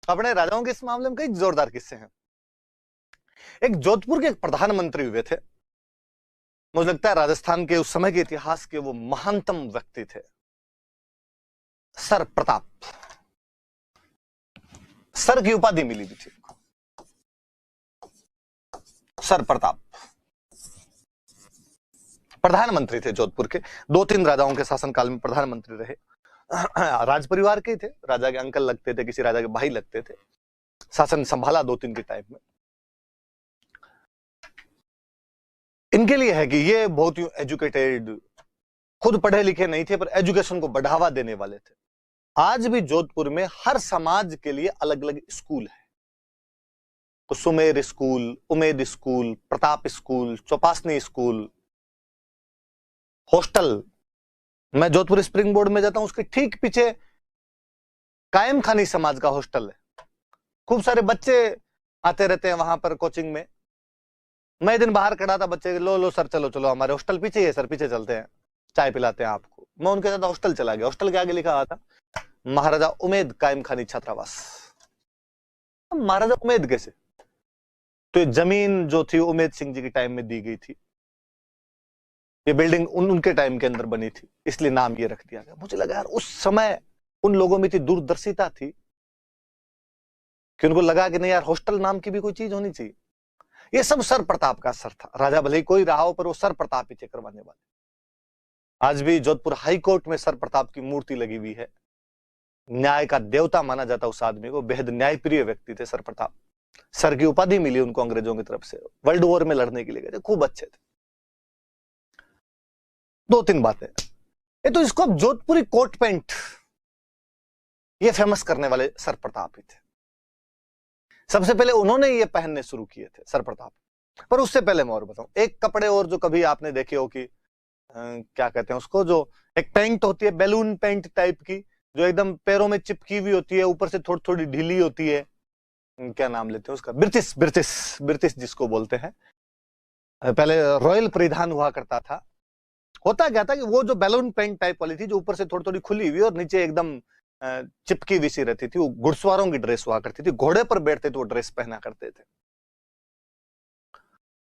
अपने राजाओं के इस मामले में कई जोरदार किस्से हैं। एक जोधपुर के एक प्रधानमंत्री हुए थे, मुझे लगता है राजस्थान के उस समय के इतिहास के वो महानतम व्यक्ति थे, सर प्रताप। सर की उपाधि मिली भी थी, सर प्रताप प्रधानमंत्री थे जोधपुर के। 2-3 राजाओं के शासनकाल में प्रधानमंत्री रहे। राज परिवार के थे, राजा के अंकल लगते थे, किसी राजा के भाई लगते थे। शासन संभाला 2-3 के टाइम में। इनके लिए है कि ये बहुत ही एजुकेटेड, खुद पढ़े लिखे नहीं थे पर एजुकेशन को बढ़ावा देने वाले थे। आज भी जोधपुर में हर समाज के लिए अलग अलग स्कूल है। तो Sumer school, Umed school, Pratap school, Chopasni school, hostel. मैं जोधपुर स्प्रिंग बोर्ड में जाता हूं, उसके ठीक पीछे कायम खानी समाज का हॉस्टल है। खूब सारे बच्चे आते रहते हैं वहां पर कोचिंग में। मैं एक दिन बाहर खड़ा था, बच्चे लो सर चलो चलो हमारे हॉस्टल पीछे ही है सर, पीछे चलते हैं, चाय पिलाते हैं आपको। मैं उनके साथ हॉस्टल चला गया। हॉस्टल के आगे लिखा हुआ था महाराजा उमेद कायम खानी छात्रावास। महाराजा उमेद कैसे? तो ये जमीन जो थी उमेद सिंह जी के टाइम में दी गई थी, ये बिल्डिंग उनके टाइम के अंदर बनी थी, इसलिए नाम ये रख दिया गया। मुझे लगा यार उस समय उन लोगों में इतनी दूरदर्शिता थी कि उनको लगा कि नहीं यार हॉस्टल नाम की भी कोई चीज होनी चाहिए। ये सब सर प्रताप का असर था। राजा भले ही कोई रहा हो पर वो सर प्रताप ही थे करवाने वाले। आज भी जोधपुर हाई कोर्ट में सर प्रताप की मूर्ति लगी हुई है। न्याय का देवता माना जाता उस आदमी को, बेहद न्यायप्रिय व्यक्ति थे सर प्रताप। सर की उपाधि मिली उनको अंग्रेजों की तरफ से, वर्ल्ड वॉर में लड़ने के लिए गए थे, खूब अच्छे थे। 2-3 बातें ये तो, इसको अब जोधपुरी कोट पैंट ये फेमस करने वाले सर प्रताप ही थे। सबसे पहले उन्होंने ये पहनने शुरू किए थे सर प्रताप। पर उससे पहले मैं और बताऊं एक कपड़े और जो कभी आपने देखे हो कि क्या कहते हैं उसको, जो एक पैंट होती है बैलून पैंट टाइप की, जो एकदम पैरों में चिपकी हुई होती है, ऊपर से थोड़ी थोड़ी ढीली होती है, क्या नाम लेते हैं उसका, ब्रिटिश ब्रिटिश ब्रिटिश जिसको बोलते हैं। पहले रॉयल परिधान हुआ करता था। होता क्या था कि वो जो बैलून पैंट टाइप वाली थी, जो ऊपर से थोड़ी थोड़ी खुली हुई और नीचे एकदम चिपकी हुई सी रहती थी, वो घुड़सवारों की ड्रेस हुआ करती थी। घोड़े पर बैठते थे वो ड्रेस पहना करते थे।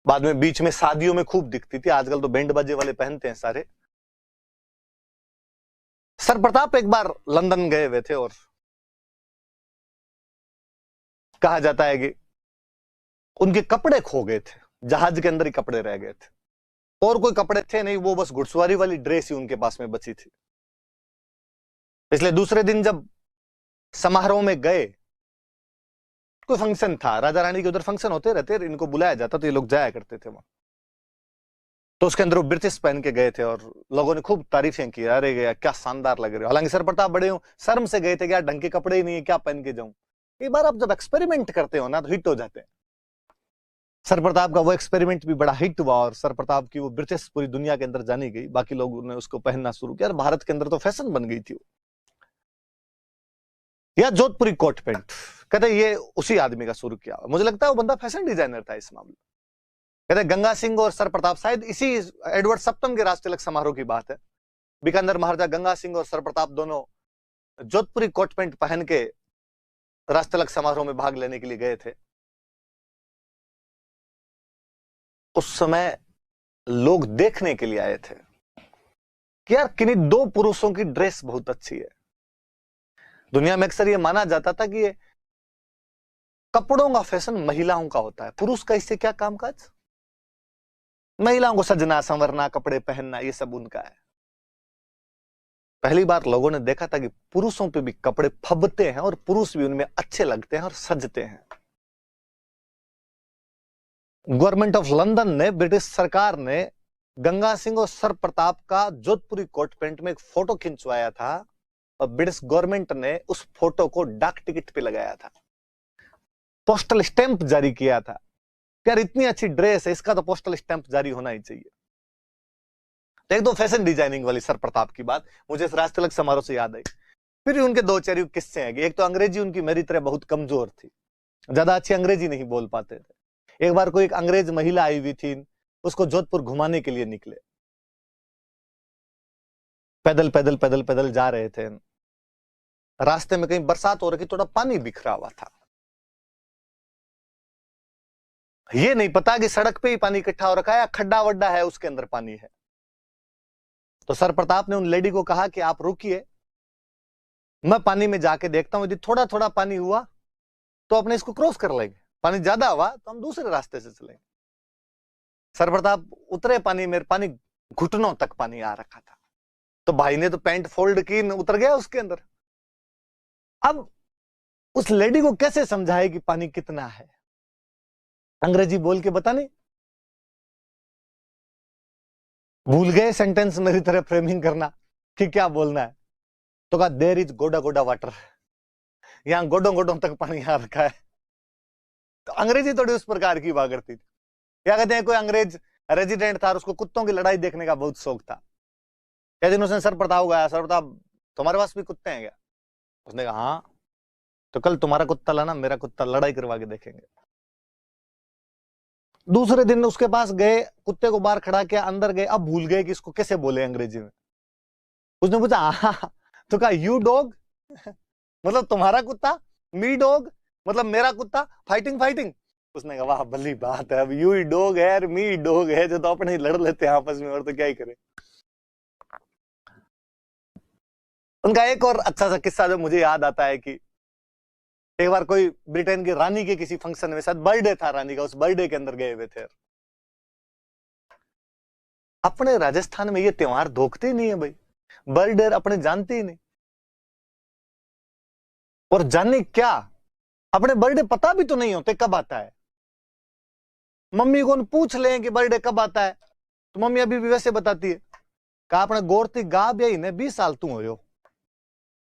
बाद में बीच में शादियों में खूब दिखती थी, आजकल तो बैंड बाजे वाले पहनते हैं सारे। सर प्रताप एक बार लंदन गए हुए थे और कहा जाता है कि उनके कपड़े खो गए थे, जहाज के अंदर ही कपड़े रह गए थे और कोई कपड़े थे नहीं, वो बस घुड़सवारी वाली ड्रेस ही उनके पास में बची थी। इसलिए दूसरे दिन जब समारोह में गए, कोई फंक्शन था, राजा रानी के उधर फंक्शन होते रहते, इनको बुलाया जाता तो ये लोग जाया करते थे वहां। तो उसके अंदर वो ब्रिटिश पहन के गए थे और लोगों ने खूब तारीफें की, अरे गया क्या शानदार लग रहे हो। हालांकि सर प्रताप बड़े हो शर्म से गए थे, क्या ढंग के कपड़े ही नहीं है, क्या पहन के जाऊं। एक बार आप जब एक्सपेरिमेंट करते हो ना तो हिट हो जाते हैं। सर प्रताप का वो एक्सपेरिमेंट भी बड़ा हिट हुआ और सर प्रताप की वो ब्रिटिश पूरी दुनिया के अंदर जानी गई। बाकी लोगों ने उसको पहनना शुरू किया और भारत के अंदर तो फैशन बन गई थी। या जोधपुरी कोट पैंट, कहते ये उसी आदमी का शुरू किया। मुझे लगता है वो बंदा फैशन डिजाइनर था इस मामले। कहते गंगा सिंह और सर प्रताप, शायद इसी एडवर्ड सप्तम के राष्ट्रतिलक समारोह की बात है, बीकानेर महाराजा गंगा सिंह और सर प्रताप दोनों जोधपुरी कोट पैंट पहन के राष्ट्रतिलक समारोह में भाग लेने के लिए गए थे। उस समय लोग देखने के लिए आए थे कि यार किन्हीं 2 पुरुषों की ड्रेस बहुत अच्छी है। दुनिया में अक्सर ये माना जाता था कि ये कपड़ों का फैशन महिलाओं का होता है, पुरुष का इससे क्या कामकाज। महिलाओं को सजना संवरना, कपड़े पहनना, ये सब उनका है। पहली बार लोगों ने देखा था कि पुरुषों पे भी कपड़े फबते हैं और पुरुष भी उनमें अच्छे लगते हैं और सजते हैं। गवर्नमेंट ऑफ लंदन ने, ब्रिटिश सरकार ने गंगा सिंह और सर प्रताप का जोधपुरी कोट पैंट में एक फोटो खिंचवाया था और ब्रिटिश गवर्नमेंट ने उस फोटो को डाक टिकट पे लगाया था, पोस्टल स्टैंप जारी किया था। यार इतनी अच्छी ड्रेस है, इसका तो पोस्टल स्टैंप जारी होना ही चाहिए। एक दो फैशन डिजाइनिंग वाली सर प्रताप की बात मुझे इस राष्ट्रतिलक समारोह से याद आई। फिर उनके 2-4 किस्से हैं। एक तो अंग्रेजी उनकी मेरी तरह बहुत कमजोर थी, ज्यादा अच्छी अंग्रेजी नहीं बोल पाते थे। एक बार कोई एक अंग्रेज महिला आई हुई थी, उसको जोधपुर घुमाने के लिए निकले, पैदल पैदल पैदल पैदल जा रहे थे। रास्ते में कहीं बरसात हो रही, थोड़ा पानी बिखरा हुआ था। ये नहीं पता कि सड़क पे ही पानी इकट्ठा हो रखा है या खड्डा वड्डा है उसके अंदर पानी है। तो सर प्रताप ने उन लेडी को कहा कि आप रुकिए, मैं पानी में जाके देखता हूं, यदि थोड़ा थोड़ा पानी हुआ तो अपने इसको क्रॉस कर लेंगे, पानी ज्यादा हुआ तो हम दूसरे रास्ते से चलेंगे। सर प्रताप उतरे पानी में, पानी घुटनों तक पानी आ रखा था। तो भाई ने तो पैंट फोल्ड की, उतर गया उसके अंदर। अब उस लेडी को कैसे समझाए कि पानी कितना है? अंग्रेजी बोल के बता नहीं, भूल गए सेंटेंस मेरी तरह फ्रेमिंग करना कि क्या बोलना है। तो कहा देयर इज गोडा गोडा वाटर, यहां गोडों गोडों तक पानी आ रखा है। तो अंग्रेजी थोड़ी उस प्रकार की हुआ करती थी। क्या कहते हैं, कोई अंग्रेज रेजिडेंट था, उसको कुत्तों की लड़ाई देखने का बहुत शौक था। क्या दिन उसने सर प्रताप गया, सर प्रताप तुम्हारे पास भी कुत्ते हैं क्या? उसने कहा हाँ। तो कल तुम्हारा कुत्ता लाना, मेरा कुत्ता लड़ाई करवा के देखेंगे। दूसरे दिन उसके पास गए, कुत्ते को बाहर खड़ा किया, अंदर गए। अब भूल गए कि इसको कैसे बोले अंग्रेजी में। उसने पूछा हाँ, तो कहा यू डॉग मतलब तुम्हारा कुत्ता, मी डॉग मतलब मेरा कुत्ता, फाइटिंग फाइटिंग। उसने कहा वाह भली बात है, अब यू ही डॉग है और मी डॉग है, जो तो अपने ही लड़ लेते हैं आपस में, और तो क्या ही करें। उनका एक और अच्छा सा किस्सा जो मुझे याद आता है कि एक बार कोई ब्रिटेन की रानी के किसी फंक्शन में, शायद बर्थडे था रानी का, उस बर्थडे के अंदर गए हुए थे। अपने राजस्थान में ये त्योहार धोखते ही नहीं है भाई, बर्थडे अपने जानते ही नहीं। और जाने क्या, अपने बर्थडे पता भी तो नहीं होते कब आता है। मम्मी को पूछ लें कि बर्थडे कब आता है, तो मम्मी अभी भी वैसे बताती है, कहा अपने गोरती गा ब्याई ने 20 साल तू हो।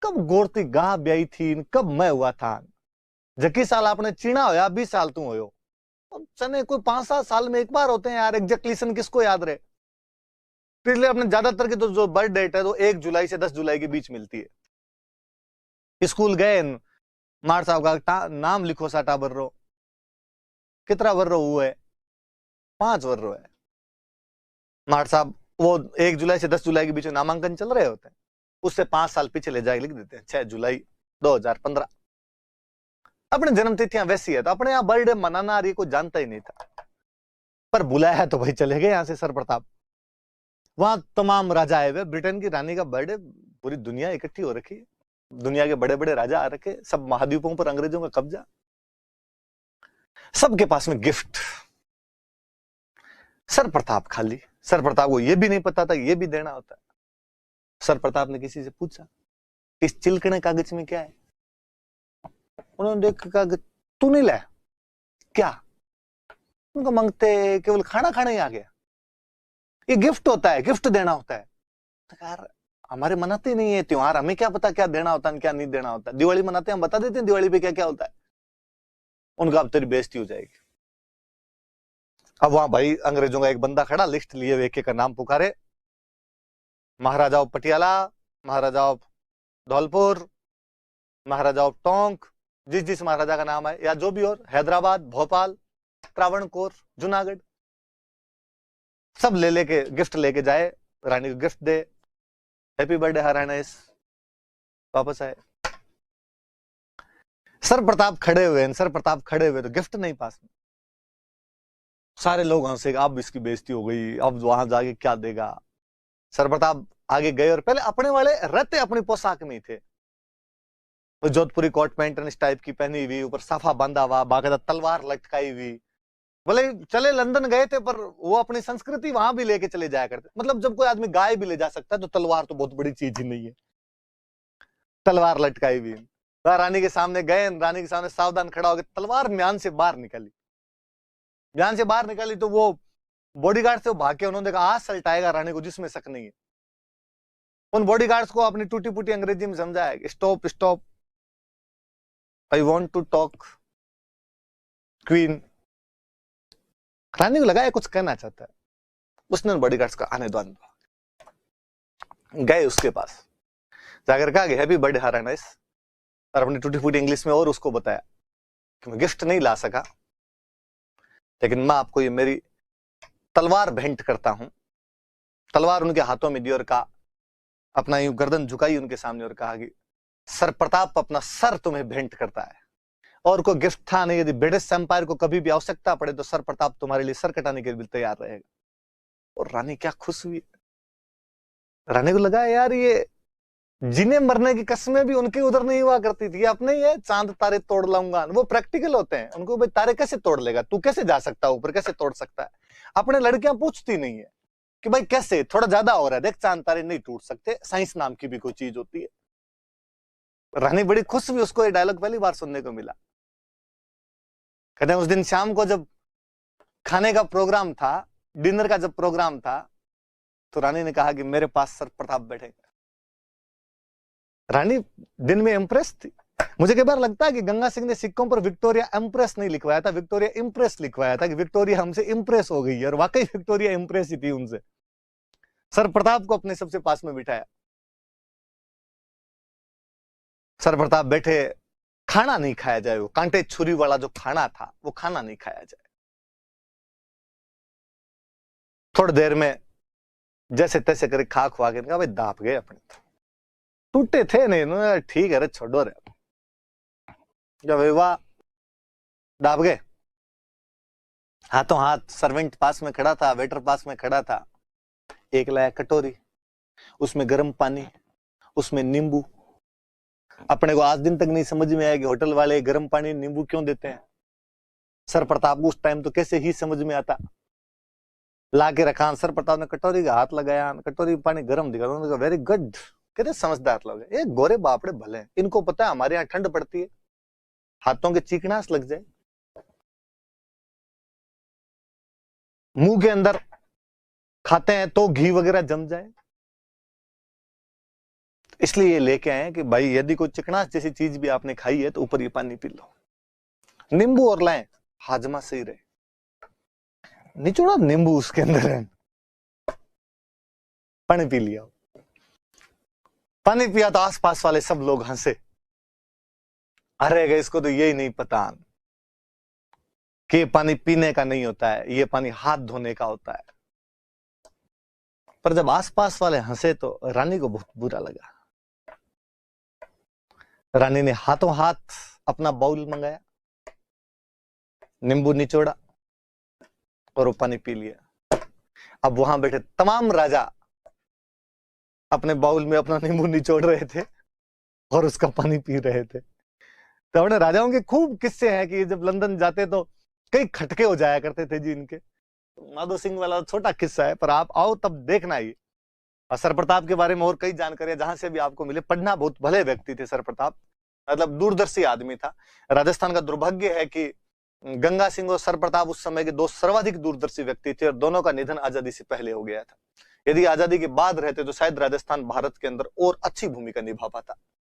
कब गोरती गा ब्याई थी, कब मैं हुआ था? जकी साल आपने चीना होया 20 साल तू हो। चने कोई 5-7 साल में एक बार होते हैं यार, एग्जैक्टली सन किसको याद रहे। इसलिए अपने ज्यादातर की तो जो बर्थ डेट है तो 1 जुलाई से 10 जुलाई के बीच मिलती है। स्कूल गए, मार साहब का नाम लिखो, साटा बर्रो कितना वर्रो हुए, 5 वर्रो है। मार साहब वो 1 जुलाई से 10 जुलाई के बीच में नामांकन चल रहे होते हैं, उससे 5 साल पीछे ले जाके लिख देते हैं 6 जुलाई 2015। अपने जन्म तिथियां वैसी है, तो अपने यहाँ बर्थडे मनाना रही कोई जानता ही नहीं था। पर बुलाया है तो भाई चले गए यहां से सर प्रताप। वहां तमाम राजा आए हुए, ब्रिटेन की रानी का बर्थडे, पूरी दुनिया इकट्ठी हो रखी है, दुनिया के बड़े बड़े राजा आ रखे, सब महाद्वीपों पर अंग्रेजों का कब्जा, सबके पास में गिफ्ट। सर प्रताप खाली, सर प्रताप को यह भी नहीं पता था ये भी देना होता है। सर प्रताप ने किसी से पूछा इस चिलकने कागज में क्या है? उन्होंने देख कागज, तू नहीं लाया क्या? उनको मांगते केवल खाना खाना ही आ गया, ये गिफ्ट होता है, गिफ्ट देना होता है। तो यार हमारे मनाते नहीं है त्योहार, हमें क्या पता क्या देना होता है क्या नहीं देना होता। दिवाली मनाते हैं, हम बता देते हैं दिवाली पे क्या क्या होता है। उनका अब तेरी बेइज्जती हो जाएगी। अब वहां भाई अंग्रेजों का एक बंदा खड़ा, लिस्ट लिए एक एक का नाम पुकारे, maharaja of Patiala, maharaja of Dholpur, maharaja of Tonk, जिस जिस महाराजा का नाम है, या जो भी और, हैदराबाद, भोपाल, त्रावणकोर, जूनागढ़, सब ले लेके गिफ्ट लेके जाए, रानी को गिफ्ट दे, हैप्पी बर्थडे हराइस, वापस आए। सर प्रताप खड़े हुए, सर प्रताप खड़े हुए तो गिफ्ट नहीं पास में। सारे लोग हंसे, अब इसकी बेइज्जती हो गई, अब वहां जाके क्या देगा। सर प्रताप आगे गए और पहले अपने वाले रहते अपनी पोशाक में ही थे, तो जोधपुरी कोट पैंट इस टाइप की पहनी हुई, ऊपर साफा बांधा हुआ, बाकायदा तलवार लटकाई हुई। बोले चले लंदन गए थे, पर वो अपनी संस्कृति वहां भी लेके चले जाया करते। मतलब जब कोई आदमी गाय भी ले जा सकता है तो तलवार तो बहुत बड़ी चीज ही नहीं है। तलवार लटकाई हुई, रानी के सामने गए, रानी के सामने सावधान खड़ा हो गया, तलवार म्यान से बाहर निकाली। म्यान से बाहर निकाली तो वो बॉडीगार्ड से भाग के उन्होंने कहा आज सल्टाएगा रानी को, जिसमें शक नहीं है। उन बॉडीगार्ड्स को अपनी टूटी फूटी अंग्रेजी में समझाया, stop stop, I want to talk queen. रानी को लगा है कुछ कहना चाहता है, उसने बॉडीगार्ड्स का आने दो, गए उसके पास, जाकर कहा हैप्पी बर्थडे हराइस, और अपनी टूटी फूटी इंग्लिश में और उसको बताया कि मैं गिफ्ट नहीं ला सका, लेकिन मैं आपको ये मेरी तलवार भेंट करता हूं। तलवार उनके हाथों में दी और कहा, अपना यूं गर्दन झुकाई उनके सामने और कहा कि सर प्रताप अपना सर तुम्हें भेंट करता है, और कोई गिफ्ट था नहीं। यदि ब्रिटिश एम्पायर को कभी भी आवश्यकता पड़े तो सर प्रताप तुम्हारे लिए सर कटाने के लिए तैयार रहेगा। और रानी क्या खुश हुई। रानी को लगा यार ये जीने मरने की कस्में भी उनके उधर नहीं हुआ करती थी, अपने ही है चांद तारे तोड़ लाऊंगा। वो प्रैक्टिकल होते हैं, उनको भाई तारे कैसे तोड़ लेगा तू, कैसे जा सकता है ऊपर, कैसे तोड़ सकता है। अपने लड़कियां पूछती नहीं है कि भाई कैसे, थोड़ा ज्यादा हो रहा है, देख चांद तारे नहीं टूट सकते, साइंस नाम की भी कोई चीज होती है। रानी बड़ी खुश हुई, उसको ये डायलॉग पहली बार सुनने को मिला। कहते हैं उस दिन शाम को जब खाने का प्रोग्राम था, डिनर का जब प्रोग्राम था, तो रानी ने कहा कि मेरे पास सर प्रताप बैठेगा। रानी दिन में इंप्रेस थी। मुझे कई बार लगता है कि गंगा सिंह ने सिक्कों पर विक्टोरिया इंप्रेस नहीं लिखवाया था, विक्टोरिया इंप्रेस लिखवाया था कि विक्टोरिया हमसे इंप्रेस हो गई है, और वाकई विक्टोरिया इंप्रेस ही थी उनसे। सर प्रताप को अपने सबसे पास में बिठाया। सर प्रताप बैठे, खाना नहीं खाया जाए, वो कांटे छुरी वाला जो खाना था वो खाना नहीं खाया जाए। थोड़ी देर में जैसे तैसे करके खा खुआ के कहा भाई दाप गए अपने, टूटे थे नहीं, ठीक है रे छोड़ो रे, जब वाह दाप गए। हाथों हाथ सर्वेंट पास में खड़ा था, वेटर पास में खड़ा था, एक लाया कटोरी, उसमें गर्म पानी, उसमें नींबू। अपने को आज दिन तक नहीं समझ में आया कि होटल वाले गर्म पानी नींबू क्यों देते हैं। सर प्रताप को उस टाइम तो कैसे ही समझ में आता। ला के रखा, सर प्रताप ने कटोरी का हाथ लगाया, कटोरी पानी गर्म दिखा, उन्होंने कहा वेरी गुड। कहते समझदार लोग हैं, ये गोरे बापड़े भले हैं, इनको पता है हमारे यहाँ ठंड पड़ती है, हाथों के चीकनास लग जाए, मुंह के अंदर खाते हैं तो घी वगैरह जम जाए, इसलिए ये लेके आए कि भाई यदि कोई चिकनास जैसी चीज भी आपने खाई है तो ऊपर ये पानी पी लो। नींबू और लाएं, हाजमा सही रहे। निचोड़ा नींबू उसके अंदर है, पानी पी लिया। पानी पिया तो आसपास वाले सब लोग हंसे, अरे इसको तो यही नहीं पता कि ये पानी पीने का नहीं होता है, ये पानी हाथ धोने का होता है। पर जब आसपास वाले हंसे तो रानी को बहुत बुरा लगा। रानी ने हाथों हाथ अपना बाउल मंगाया, नींबू निचोड़ा और वो पानी पी लिया। अब वहां बैठे तमाम राजा अपने बाउल में अपना नींबू निचोड़ रहे थे और उसका पानी पी रहे थे। तो अपने राजाओं के खूब किस्से हैं कि जब लंदन जाते तो कई खटके हो जाया करते थे जी इनके। माधो सिंह वाला छोटा किस्सा है, पर आप आओ तब देखना ही। और सर प्रताप के बारे में और कई जानकारियां जहां से भी आपको मिले, पढ़ना। बहुत भले व्यक्ति थे सर प्रताप, मतलब दूरदर्शी आदमी था। राजस्थान का दुर्भाग्य है कि गंगा सिंह और सर प्रताप उस समय के दो सर्वाधिक दूरदर्शी व्यक्ति थे, और दोनों का निधन आजादी से पहले हो गया था। यदि आजादी के बाद रहते तो शायद राजस्थान भारत के अंदर और अच्छी भूमिका निभा पाता।